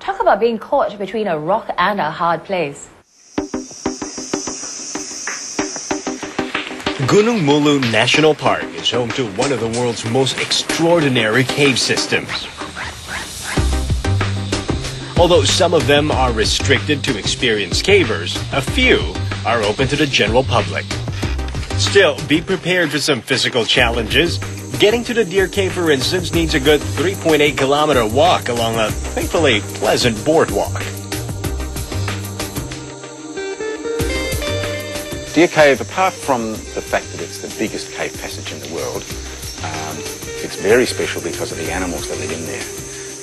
Talk about being caught between a rock and a hard place. Gunung Mulu National Park is home to one of the world's most extraordinary cave systems. Although some of them are restricted to experienced cavers, a few are open to the general public. Still, be prepared for some physical challenges. Getting to the Deer Cave, for instance, needs a good 3.8-kilometer walk along a thankfully pleasant boardwalk. Deer Cave, apart from the fact that it's the biggest cave passage in the world, it's very special because of the animals that live in there.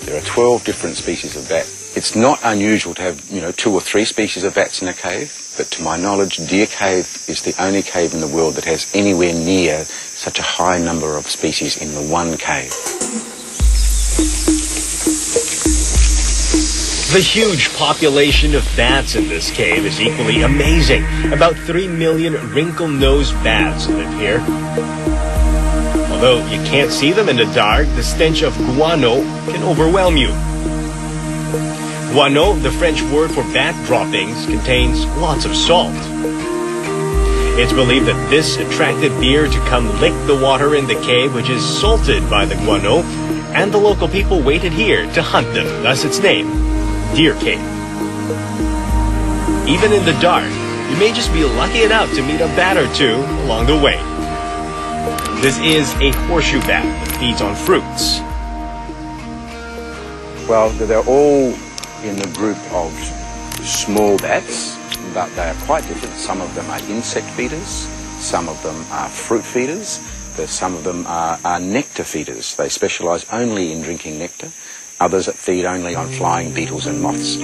There are 12 different species of bat. It's not unusual to have, 2 or 3 species of bats in a cave, but to my knowledge, Deer Cave is the only cave in the world that has anywhere near such a high number of species in the one cave. The huge population of bats in this cave is equally amazing. About 3 million wrinkle-nosed bats live here. Although you can't see them in the dark, the stench of guano can overwhelm you. Guano, the French word for bat droppings, contains lots of salt. It's believed that this attracted deer to come lick the water in the cave, which is salted by the guano, and the local people waited here to hunt them, thus its name, Deer Cave. Even in the dark, you may just be lucky enough to meet a bat or two along the way. This is a horseshoe bat that feeds on fruits. Well, they're all in the group of small bats, but they are quite different. Some of them are insect feeders, some of them are fruit feeders, some of them are nectar feeders. They specialise only in drinking nectar. Others that feed only on flying beetles and moths.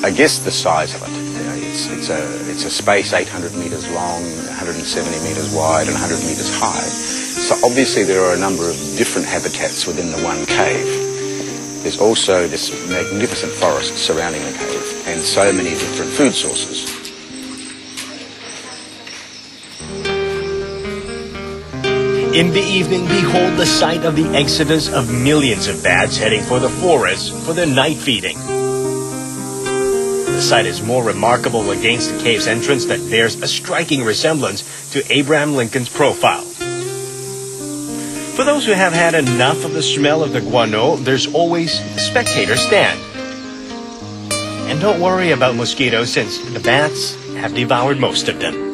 I guess the size of it, it's a space 800 metres long, 170 metres wide and 100 metres high. So obviously there are a number of different habitats within the one cave. There's also this magnificent forest surrounding the cave and so many different food sources. In the evening, behold the sight of the exodus of millions of bats heading for the forest for their night feeding. The sight is more remarkable against the cave's entrance that bears a striking resemblance to Abraham Lincoln's profile. For those who have had enough of the smell of the guano, there's always the spectator stand. And don't worry about mosquitoes since the bats have devoured most of them.